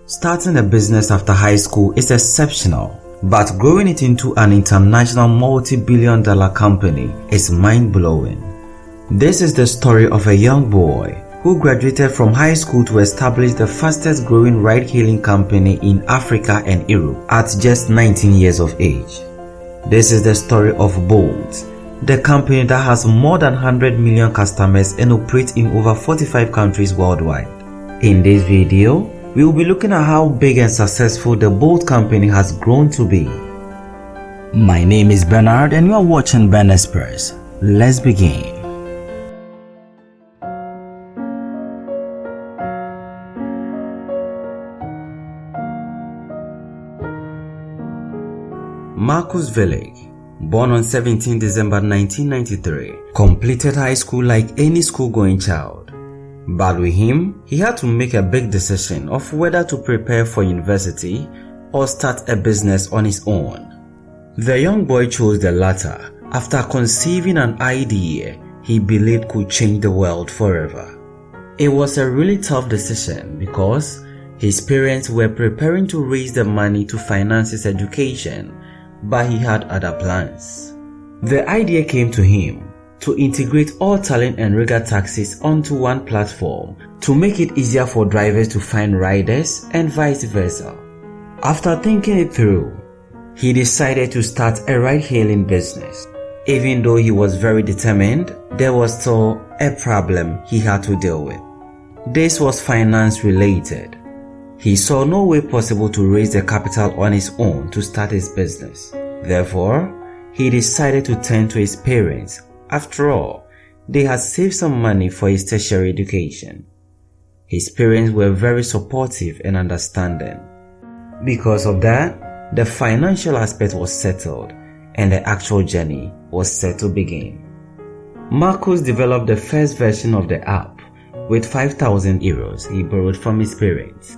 Starting a business after high school is exceptional, but growing it into an international multi-billion-dollar company is mind-blowing. This is the story of a young boy who graduated from high school to establish the fastest growing ride-hailing company in Africa and Europe at just 19 years of age. This is the story of Bolt, the company that has more than 100 million customers and operates in over 45 countries worldwide. In this video, we will be looking at how big and successful the Bolt company has grown to be. My name is Bernard and you are watching Ben Express. Let's begin. Marcus Village, born on 17 December 1993, completed high school like any school-going child. But with him, he had to make a big decision of whether to prepare for university or start a business on his own. The young boy chose the latter after conceiving an idea he believed could change the world forever. It was a really tough decision because his parents were preparing to raise the money to finance his education, but he had other plans. The idea came to him to integrate all talent and rigger taxis onto one platform to make it easier for drivers to find riders and vice versa. After thinking it through, he decided to start a ride-hailing business. Even though he was very determined, there was still a problem he had to deal with. This was finance related. He saw no way possible to raise the capital on his own to start his business. Therefore, he decided to turn to his parents. After all, they had saved some money for his tertiary education. His parents were very supportive and understanding. Because of that, the financial aspect was settled and the actual journey was set to begin. Marcus developed the first version of the app with 5,000 euros he borrowed from his parents.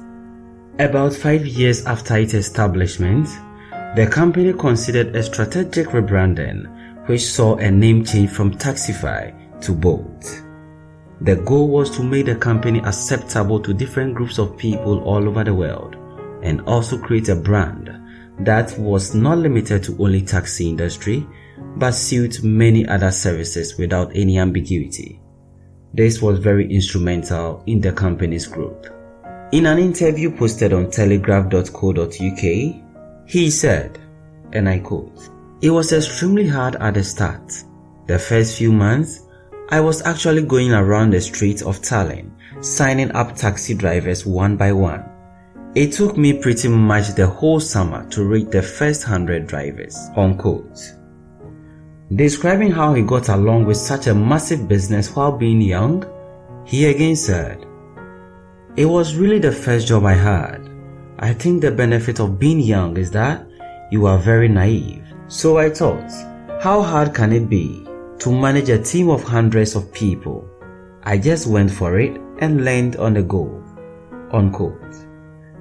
About 5 years after its establishment, the company considered a strategic rebranding, which saw a name change from Taxify to Bolt. The goal was to make the company acceptable to different groups of people all over the world and also create a brand that was not limited to only taxi industry but suit many other services without any ambiguity. This was very instrumental in the company's growth. In an interview posted on telegraph.co.uk, he said, and I quote, "It was extremely hard at the start. The first few months, I was actually going around the streets of Tallinn, signing up taxi drivers one by one. It took me pretty much the whole summer to reach the first 100 drivers," unquote. Describing how he got along with such a massive business while being young, he again said, "It was really the first job I had. I think the benefit of being young is that you are very naive. So I thought, how hard can it be to manage a team of hundreds of people? I just went for it and learned on the go," unquote.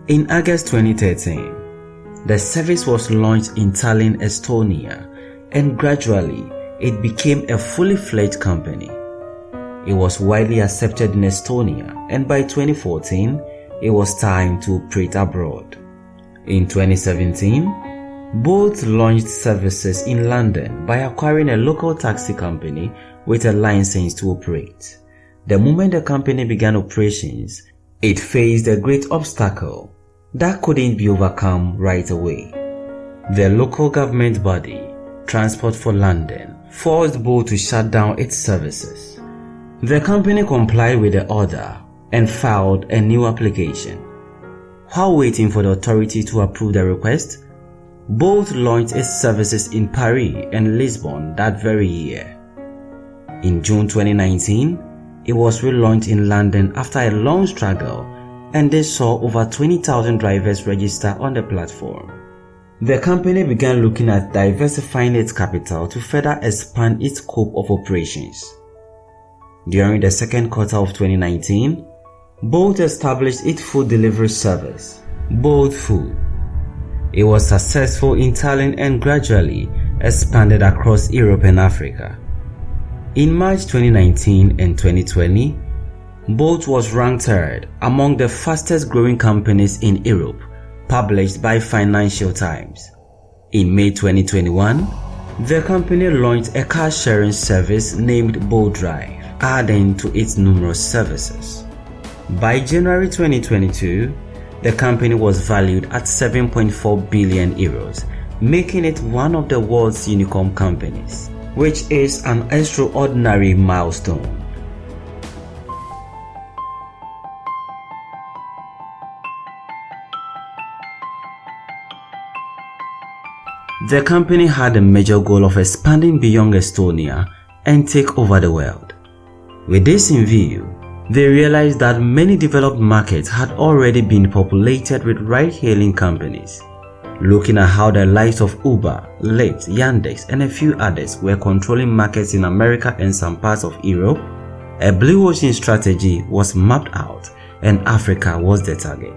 In August 2013, the service was launched in Tallinn, Estonia, and gradually it became a fully fledged company. It was widely accepted in Estonia, and by 2014, it was time to operate abroad. In 2017, Bolt launched services in London by acquiring a local taxi company with a license to operate. The moment the company began operations, it faced a great obstacle that couldn't be overcome right away. The local government body, Transport for London, forced Bolt to shut down its services. The company complied with the order and filed a new application. While waiting for the authority to approve the request, Bolt launched its services in Paris and Lisbon that very year. In June 2019, it was relaunched in London after a long struggle, and they saw over 20,000 drivers register on the platform. The company began looking at diversifying its capital to further expand its scope of operations. During the second quarter of 2019, Bolt established its food delivery service, Bolt Food. It was successful in Tallinn and gradually expanded across Europe and Africa. In March 2019 and 2020, Bolt was ranked third among the fastest growing companies in Europe, published by Financial Times. In May 2021, the company launched a car sharing service named Bolt Drive, adding to its numerous services. By January 2022, the company was valued at 7.4 billion euros, making it one of the world's unicorn companies, which is an extraordinary milestone. The company had a major goal of expanding beyond Estonia and take over the world. With this in view, they realized that many developed markets had already been populated with ride-hailing companies. Looking at how the likes of Uber, Lyft, Yandex, and a few others were controlling markets in America and some parts of Europe, a blue ocean strategy was mapped out and Africa was the target.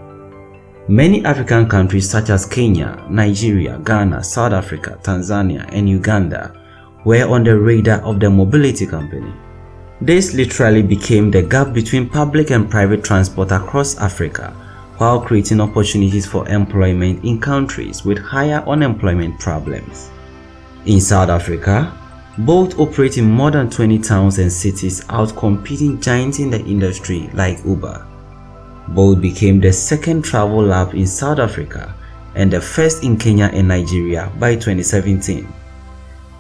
Many African countries such as Kenya, Nigeria, Ghana, South Africa, Tanzania, and Uganda were on the radar of the mobility company. This literally became the gap between public and private transport across Africa, while creating opportunities for employment in countries with higher unemployment problems. In South Africa, Bolt operates in more than 20 towns and cities, outcompeting giants in the industry like Uber. Bolt became the second travel app in South Africa and the first in Kenya and Nigeria by 2017.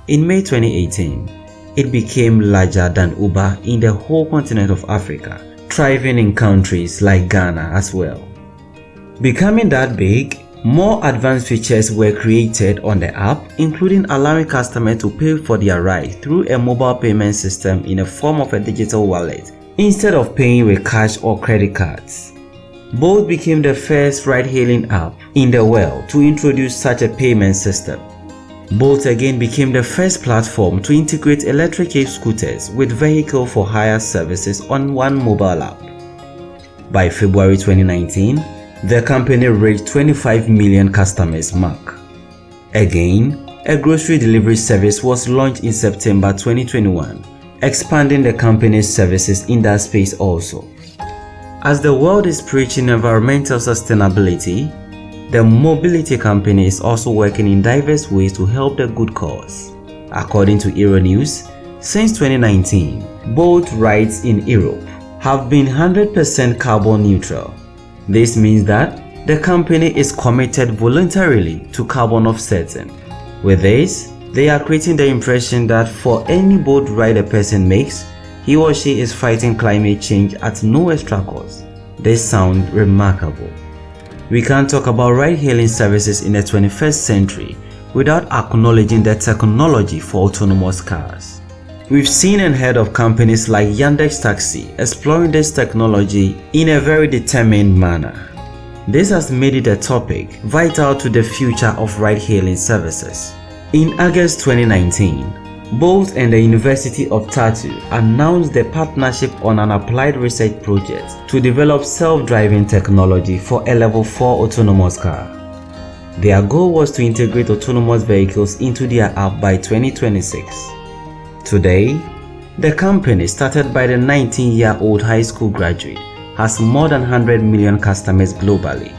In May 2018, it became larger than Uber in the whole continent of Africa, thriving in countries like Ghana as well. Becoming that big, more advanced features were created on the app, including allowing customers to pay for their ride through a mobile payment system in the form of a digital wallet, instead of paying with cash or credit cards. Bolt became the first ride-hailing app in the world to introduce such a payment system. Bolt again became the first platform to integrate electric e-scooters with vehicle for hire services on one mobile app. By February 2019, the company reached 25 million customers mark. Again, a grocery delivery service was launched in September 2021, expanding the company's services in that space also. As the world is preaching environmental sustainability, the mobility company is also working in diverse ways to help the good cause. According to Euronews, since 2019, Bolt rides in Europe have been 100% carbon neutral. This means that the company is committed voluntarily to carbon offsetting. With this, they are creating the impression that for any Bolt ride a person makes, he or she is fighting climate change at no extra cost. This sounds remarkable. We can't talk about ride-hailing services in the 21st century without acknowledging the technology for autonomous cars. We've seen and heard of companies like Yandex Taxi exploring this technology in a very determined manner. This has made it a topic vital to the future of ride-hailing services. In August 2019, Bolt and the University of Tartu announced the partnership on an applied research project to develop self-driving technology for a level 4 autonomous car. Their goal was to integrate autonomous vehicles into their app by 2026. Today, the company, started by the 19-year-old high school graduate, has more than 100 million customers globally,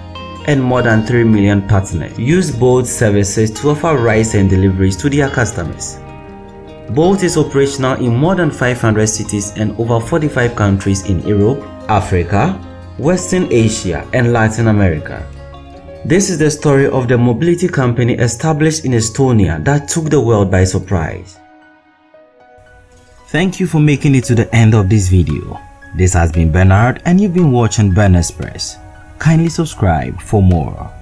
and more than 3 million partners use Bolt services to offer rides and deliveries to their customers. Bolt is operational in more than 500 cities and over 45 countries in Europe, Africa, Western Asia, and Latin America. This is the story of the mobility company established in Estonia that took the world by surprise. Thank you for making it to the end of this video. This has been Bernard and you've been watching Ben Express. Kindly subscribe for more.